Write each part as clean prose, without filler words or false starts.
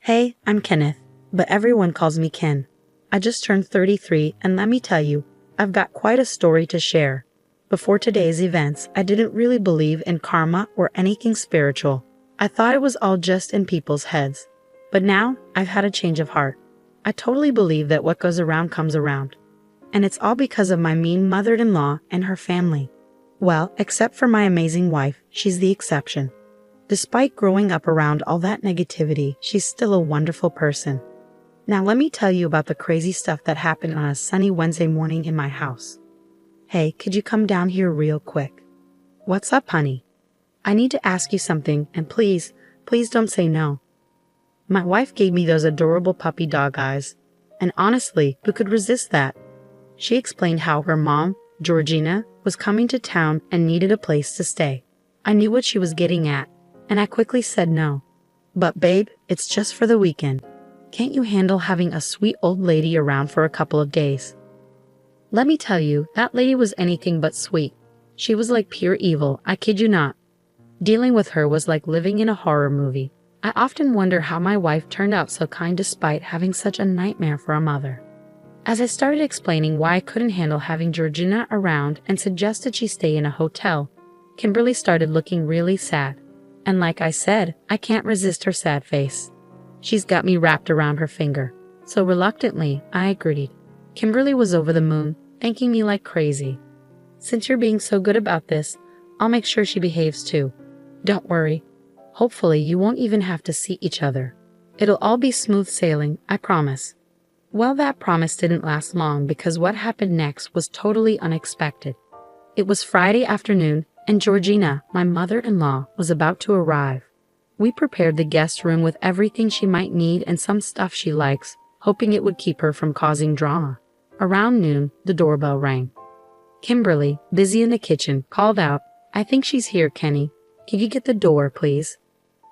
Hey, I'm Kenneth, but everyone calls me Ken. I just turned 33, and let me tell you, I've got quite a story to share. Before today's events, I didn't really believe in karma or anything spiritual. I thought it was all just in people's heads. But now, I've had a change of heart. I totally believe that what goes around comes around. And it's all because of my mean mother-in-law and her family. Well, except for my amazing wife, she's the exception. Despite growing up around all that negativity, she's still a wonderful person. Now let me tell you about the crazy stuff that happened on a sunny Wednesday morning in my house. Hey, could you come down here real quick? What's up, honey? I need to ask you something, and please don't say no. My wife gave me those adorable puppy dog eyes, and honestly, who could resist that? She explained how her mom, Georgina, was coming to town and needed a place to stay. I knew what she was getting at, and I quickly said no. But babe, it's just for the weekend. Can't you handle having a sweet old lady around for a couple of days? Let me tell you, that lady was anything but sweet. She was like pure evil, I kid you not. Dealing with her was like living in a horror movie. I often wonder how my wife turned out so kind despite having such a nightmare for a mother. As I started explaining why I couldn't handle having Georgina around and suggested she stay in a hotel, Kimberly started looking really sad. And like I said, I can't resist her sad face. She's got me wrapped around her finger. So reluctantly, I agreed. Kimberly was over the moon, thanking me like crazy. Since you're being so good about this, I'll make sure she behaves too. Don't worry. Hopefully you won't even have to see each other. It'll all be smooth sailing, I promise. Well, that promise didn't last long because what happened next was totally unexpected. It was Friday afternoon, and Georgina, my mother-in-law, was about to arrive. We prepared the guest room with everything she might need and some stuff she likes, hoping it would keep her from causing drama. Around noon, the doorbell rang. Kimberly, busy in the kitchen, called out, "I think she's here, Kenny. Can you get the door, please?"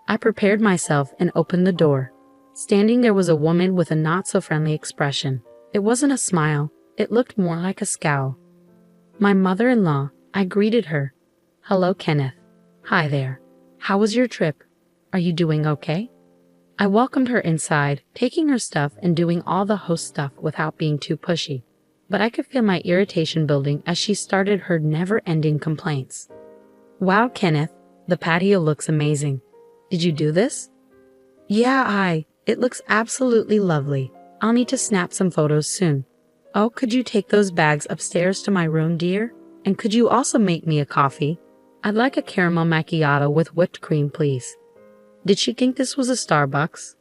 I prepared myself and opened the door. Standing there was a woman with a not-so-friendly expression. It wasn't a smile. It looked more like a scowl. My mother-in-law, I greeted her. "Hello, Kenneth. Hi there. How was your trip? Are you doing okay?" I welcomed her inside, taking her stuff and doing all the host stuff without being too pushy. But I could feel my irritation building as she started her never-ending complaints. "Wow, Kenneth, the patio looks amazing. Did you do this?" "Yeah, it looks absolutely lovely. I'll need to snap some photos soon. Oh, could you take those bags upstairs to my room, dear? And could you also make me a coffee? I'd like a caramel macchiato with whipped cream, please." Did she think this was a Starbucks?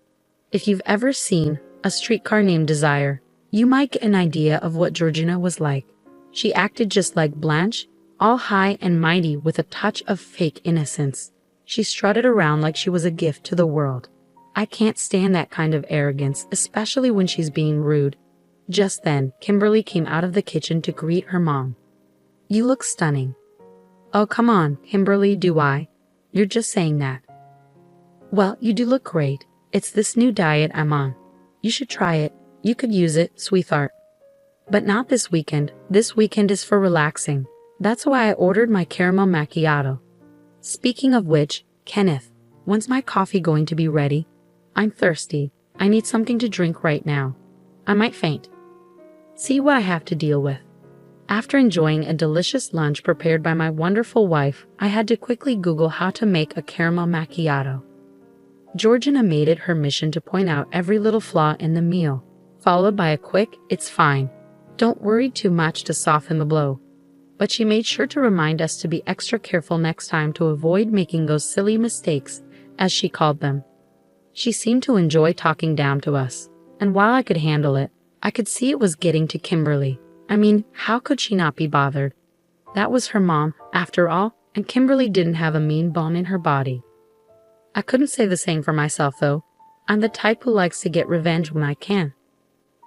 If you've ever seen A Streetcar Named Desire, you might get an idea of what Georgina was like. She acted just like Blanche, all high and mighty with a touch of fake innocence. She strutted around like she was a gift to the world. I can't stand that kind of arrogance, especially when she's being rude. Just then, Kimberly came out of the kitchen to greet her mom. "You look stunning." "Oh, come on, Kimberly, do I? You're just saying that." "Well, you do look great. It's this new diet I'm on. You should try it. You could use it, sweetheart." "But not this weekend. This weekend is for relaxing. That's why I ordered my caramel macchiato." Speaking of which, Kenneth, when's my coffee going to be ready? I'm thirsty. I need something to drink right now. I might faint. See what I have to deal with. After enjoying a delicious lunch prepared by my wonderful wife, I had to quickly Google how to make a caramel macchiato. Georgina made it her mission to point out every little flaw in the meal, followed by a quick, "It's fine. Don't worry too much" to soften the blow. But she made sure to remind us to be extra careful next time to avoid making those silly mistakes, as she called them. She seemed to enjoy talking down to us, and while I could handle it, I could see it was getting to Kimberly. I mean, how could she not be bothered? That was her mom, after all, and Kimberly didn't have a mean bone in her body. I couldn't say the same for myself, though. I'm the type who likes to get revenge when I can.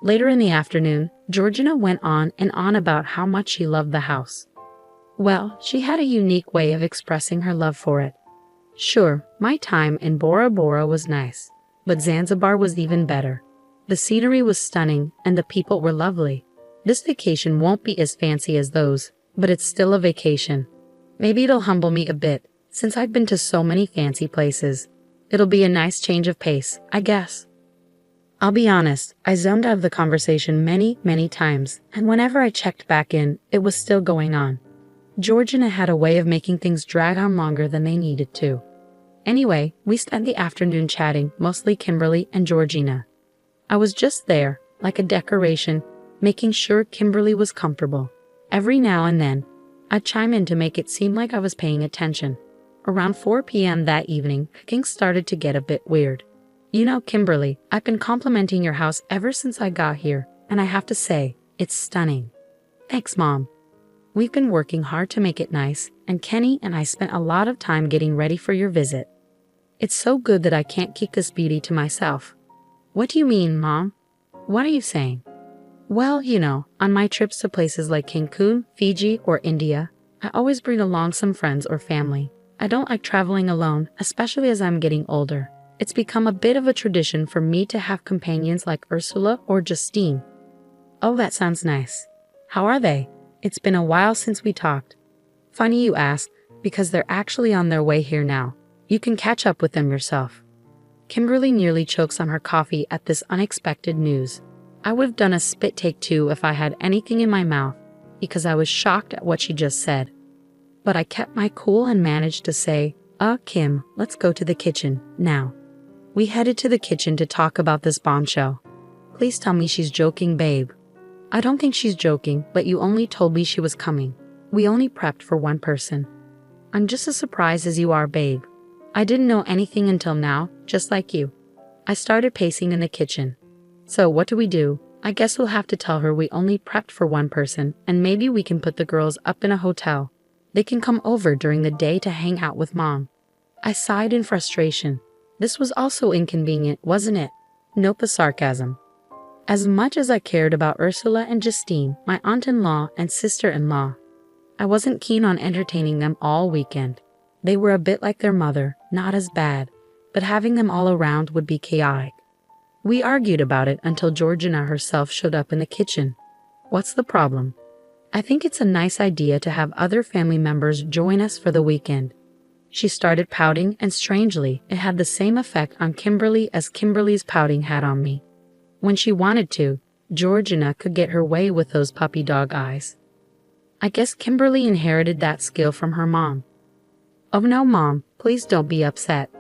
Later in the afternoon, Georgina went on and on about how much she loved the house. Well, she had a unique way of expressing her love for it. Sure, my time in Bora Bora was nice, but Zanzibar was even better. The scenery was stunning and the people were lovely. This vacation won't be as fancy as those, but it's still a vacation. Maybe it'll humble me a bit, since I've been to so many fancy places. It'll be a nice change of pace, I guess. I'll be honest, I zoned out of the conversation many times, and whenever I checked back in, it was still going on. Georgina had a way of making things drag on longer than they needed to. Anyway, we spent the afternoon chatting, mostly Kimberly and Georgina. I was just there, like a decoration, making sure Kimberly was comfortable. Every now and then, I'd chime in to make it seem like I was paying attention. Around 4 p.m. that evening, things started to get a bit weird. You know, Kimberly, I've been complimenting your house ever since I got here, and I have to say, it's stunning. Thanks, Mom. We've been working hard to make it nice, and Kenny and I spent a lot of time getting ready for your visit. It's so good that I can't keep this beauty to myself. What do you mean, Mom? What are you saying? Well, you know, on my trips to places like Cancun, Fiji, or India, I always bring along some friends or family. I don't like traveling alone, especially as I'm getting older. It's become a bit of a tradition for me to have companions like Ursula or Justine. Oh, that sounds nice. How are they? It's been a while since we talked. Funny you ask, because they're actually on their way here now. You can catch up with them yourself. Kimberly nearly chokes on her coffee at this unexpected news. I would have done a spit take too if I had anything in my mouth, because I was shocked at what she just said. But I kept my cool and managed to say, Kim, let's go to the kitchen, now. We headed to the kitchen to talk about this bombshell. Please tell me she's joking, babe. I don't think she's joking, but you only told me she was coming. We only prepped for one person. I'm just as surprised as you are, babe. I didn't know anything until now, just like you. I started pacing in the kitchen. So what do? I guess we'll have to tell her we only prepped for one person, and maybe we can put the girls up in a hotel. They can come over during the day to hang out with Mom. I sighed in frustration. This was also inconvenient, wasn't it? Nope, a sarcasm. As much as I cared about Ursula and Justine, my aunt-in-law and sister-in-law, I wasn't keen on entertaining them all weekend. They were a bit like their mother, not as bad, but having them all around would be chaotic. We argued about it until Georgina herself showed up in the kitchen. What's the problem? I think it's a nice idea to have other family members join us for the weekend. She started pouting, and strangely, it had the same effect on Kimberly as Kimberly's pouting had on me. When she wanted to, Georgina could get her way with those puppy dog eyes. I guess Kimberly inherited that skill from her mom. Oh no, Mom, please don't be upset.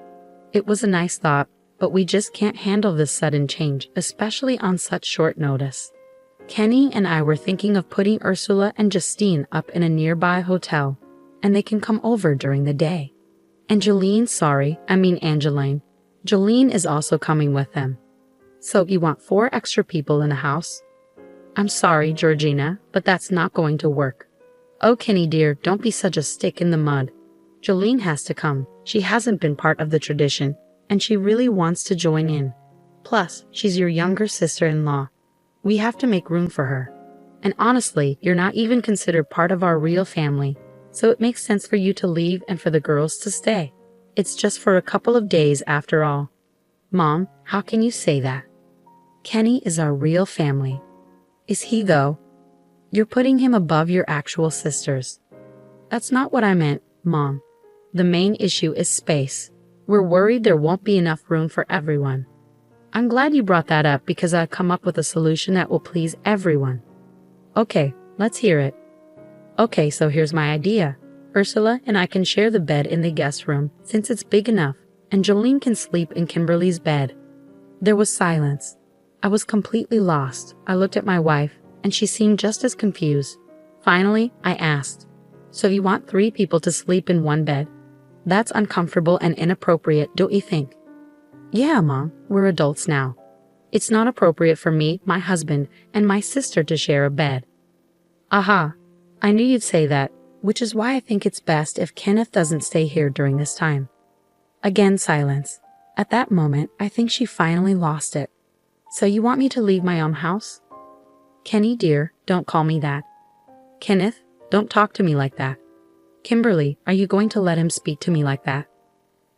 It was a nice thought, but we just can't handle this sudden change, especially on such short notice. Kenny and I were thinking of putting Ursula and Justine up in a nearby hotel, and they can come over during the day. Angeline is also coming with them. So you want 4 extra people in the house? I'm sorry, Georgina, but that's not going to work. Oh, Kenny dear, don't be such a stick in the mud. Jolene has to come. She hasn't been part of the tradition, and she really wants to join in. Plus, she's your younger sister-in-law. We have to make room for her. And honestly, you're not even considered part of our real family, so it makes sense for you to leave and for the girls to stay. It's just for a couple of days after all. Mom, how can you say that? Kenny is our real family. Is he though? You're putting him above your actual sisters. That's not what I meant, Mom. The main issue is space. We're worried there won't be enough room for everyone. I'm glad you brought that up because I've come up with a solution that will please everyone. Okay, let's hear it. Okay, so here's my idea. Ursula and I can share the bed in the guest room since it's big enough, and Jolene can sleep in Kimberly's bed. There was silence. I was completely lost. I looked at my wife, and she seemed just as confused. Finally, I asked, so you want 3 people to sleep in one bed? That's uncomfortable and inappropriate, don't you think? Yeah, Mom, we're adults now. It's not appropriate for me, my husband, and my sister to share a bed. Aha, I knew you'd say that, which is why I think it's best if Kenneth doesn't stay here during this time. Again, silence. At that moment, I think she finally lost it. So you want me to leave my own house? Kenny dear, don't call me that. Kenneth, don't talk to me like that. Kimberly, are you going to let him speak to me like that?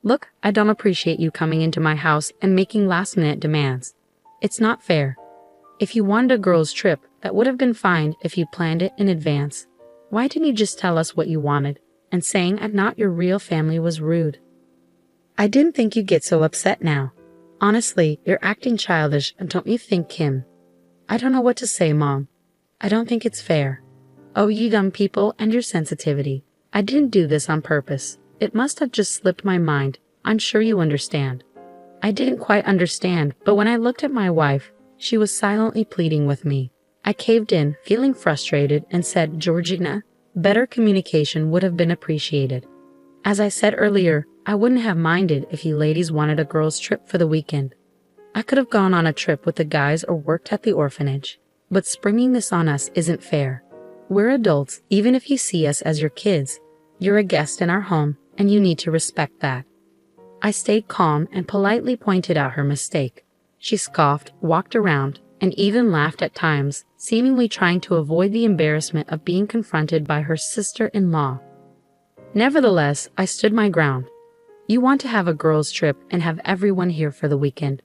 Look, I don't appreciate you coming into my house and making last-minute demands. It's not fair. If you wanted a girls' trip, that would have been fine if you planned it in advance. Why didn't you just tell us what you wanted? And saying I'm not your real family was rude. I didn't think you'd get so upset now. Honestly, you're acting childish, don't you think, Kim? I don't know what to say, Mom. I don't think it's fair. Oh, you young people and your sensitivity. I didn't do this on purpose. It must have just slipped my mind. I'm sure you understand. I didn't quite understand, but when I looked at my wife, she was silently pleading with me. I caved in, feeling frustrated, and said, Georgina, better communication would have been appreciated. As I said earlier, I wouldn't have minded if you ladies wanted a girls' trip for the weekend. I could have gone on a trip with the guys or worked at the orphanage, but springing this on us isn't fair. We're adults, even if you see us as your kids. You're a guest in our home, and you need to respect that. I stayed calm and politely pointed out her mistake. She scoffed, walked around, and even laughed at times, seemingly trying to avoid the embarrassment of being confronted by her sister-in-law. Nevertheless, I stood my ground. You want to have a girls' trip and have everyone here for the weekend.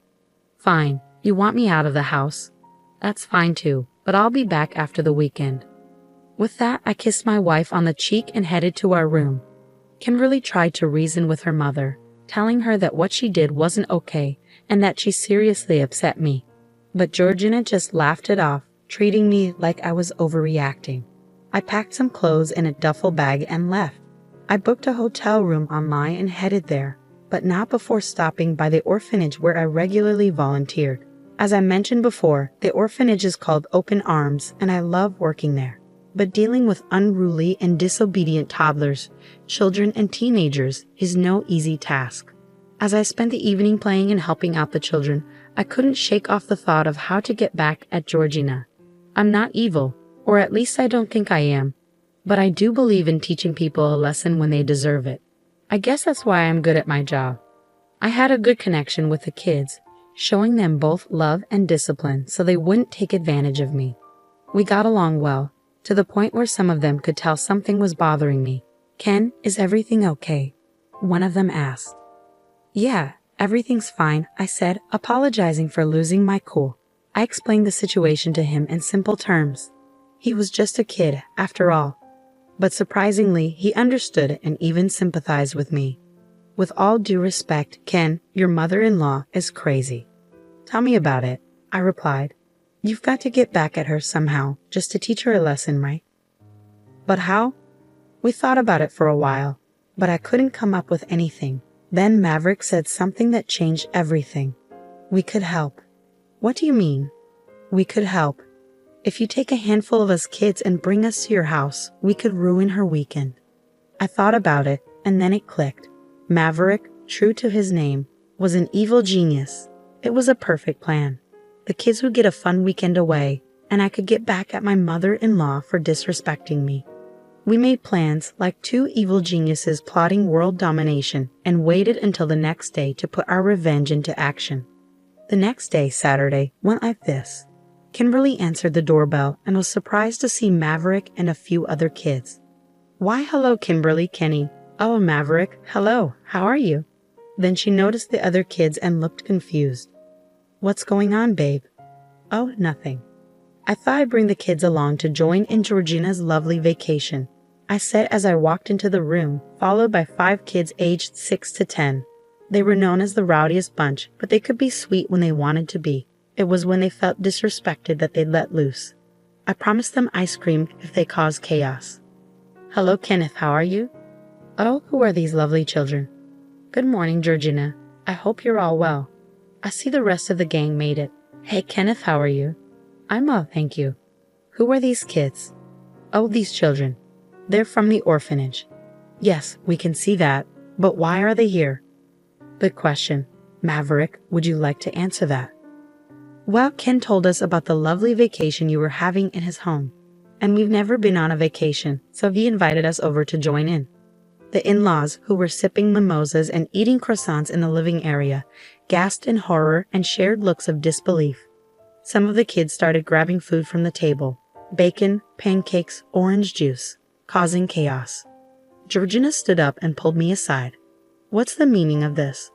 Fine, you want me out of the house? That's fine too, but I'll be back after the weekend. With that, I kissed my wife on the cheek and headed to our room. Kimberly tried to reason with her mother, telling her that what she did wasn't okay and that she seriously upset me. But Georgina just laughed it off, treating me like I was overreacting. I packed some clothes in a duffel bag and left. I booked a hotel room online and headed there, but not before stopping by the orphanage where I regularly volunteered. As I mentioned before, the orphanage is called Open Arms, and I love working there. But dealing with unruly and disobedient toddlers, children, and teenagers is no easy task. As I spent the evening playing and helping out the children, I couldn't shake off the thought of how to get back at Georgina. I'm not evil, or at least I don't think I am. But I do believe in teaching people a lesson when they deserve it. I guess that's why I'm good at my job. I had a good connection with the kids, showing them both love and discipline so they wouldn't take advantage of me. We got along well, to the point where some of them could tell something was bothering me. Ken, is everything okay? One of them asked. Yeah, everything's fine, I said, apologizing for losing my cool. I explained the situation to him in simple terms. He was just a kid, after all. But surprisingly, he understood and even sympathized with me. With all due respect, Ken, your mother-in-law is crazy. Tell me about it, I replied. You've got to get back at her somehow, just to teach her a lesson, right? But how? We thought about it for a while, but I couldn't come up with anything. Then Maverick said something that changed everything. We could help. What do you mean? We could help. If you take a handful of us kids and bring us to your house, we could ruin her weekend. I thought about it, and then it clicked. Maverick, true to his name, was an evil genius. It was a perfect plan. The kids would get a fun weekend away, and I could get back at my mother-in-law for disrespecting me. We made plans like two evil geniuses plotting world domination and waited until the next day to put our revenge into action. The next day, Saturday, went like this. Kimberly answered the doorbell and was surprised to see Maverick and a few other kids. Why, hello, Kimberly, Kenny. Oh, Maverick, hello, how are you? Then she noticed the other kids and looked confused. What's going on, babe? Oh, nothing. I thought I'd bring the kids along to join in Georgina's lovely vacation, I said as I walked into the room, followed by 5 kids aged 6 to 10. They were known as the rowdiest bunch, but they could be sweet when they wanted to be. It was when they felt disrespected that they'd let loose. I promised them ice cream if they caused chaos. Hello, Kenneth, how are you? Oh, who are these lovely children? Good morning, Georgina. I hope you're all well. I see the rest of the gang made it. Hey, Kenneth, how are you? I'm well, thank you. Who are these kids? Oh, these children. They're from the orphanage. Yes, we can see that, but why are they here? Good question. Maverick, would you like to answer that? Well, Ken told us about the lovely vacation you were having in his home, and we've never been on a vacation, so he invited us over to join in. The in-laws, who were sipping mimosas and eating croissants in the living area, gasped in horror and shared looks of disbelief. Some of the kids started grabbing food from the table, bacon, pancakes, orange juice, causing chaos. Georgina stood up and pulled me aside. What's the meaning of this?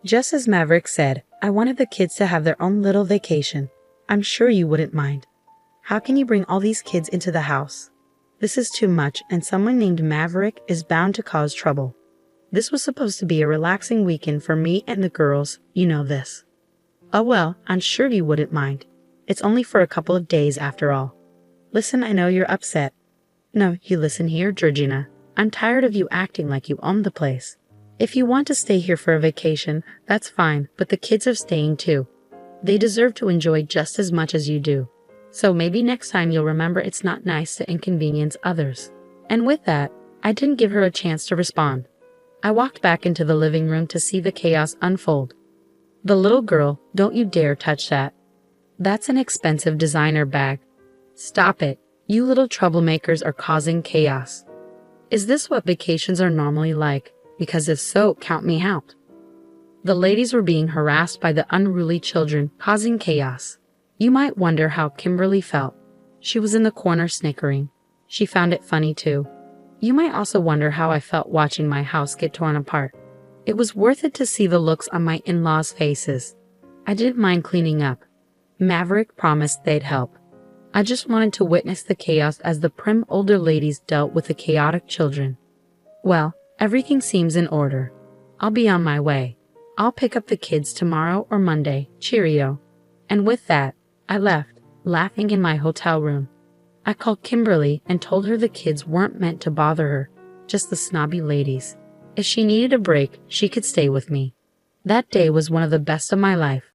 Just as Maverick said, I wanted the kids to have their own little vacation. I'm sure you wouldn't mind. How can you bring all these kids into the house? This is too much, and someone named Maverick is bound to cause trouble. This was supposed to be a relaxing weekend for me and the girls, you know this. Oh well, I'm sure you wouldn't mind. It's only for a couple of days after all. Listen, I know you're upset. No, you listen here, Georgina. I'm tired of you acting like you own the place. If you want to stay here for a vacation, that's fine, but the kids are staying too. They deserve to enjoy just as much as you do. So maybe next time you'll remember it's not nice to inconvenience others. And with that, I didn't give her a chance to respond. I walked back into the living room to see the chaos unfold. The little girl, don't you dare touch that. That's an expensive designer bag. Stop it. You little troublemakers are causing chaos. Is this what vacations are normally like? Because if so, count me out. The ladies were being harassed by the unruly children, causing chaos. You might wonder how Kimberly felt. She was in the corner snickering. She found it funny too. You might also wonder how I felt watching my house get torn apart. It was worth it to see the looks on my in-laws' faces. I didn't mind cleaning up. Maverick promised they'd help. I just wanted to witness the chaos as the prim older ladies dealt with the chaotic children. Well, everything seems in order. I'll be on my way. I'll pick up the kids tomorrow or Monday. Cheerio. And with that, I left, laughing in my hotel room. I called Kimberly and told her the kids weren't meant to bother her, just the snobby ladies. If she needed a break, she could stay with me. That day was one of the best of my life.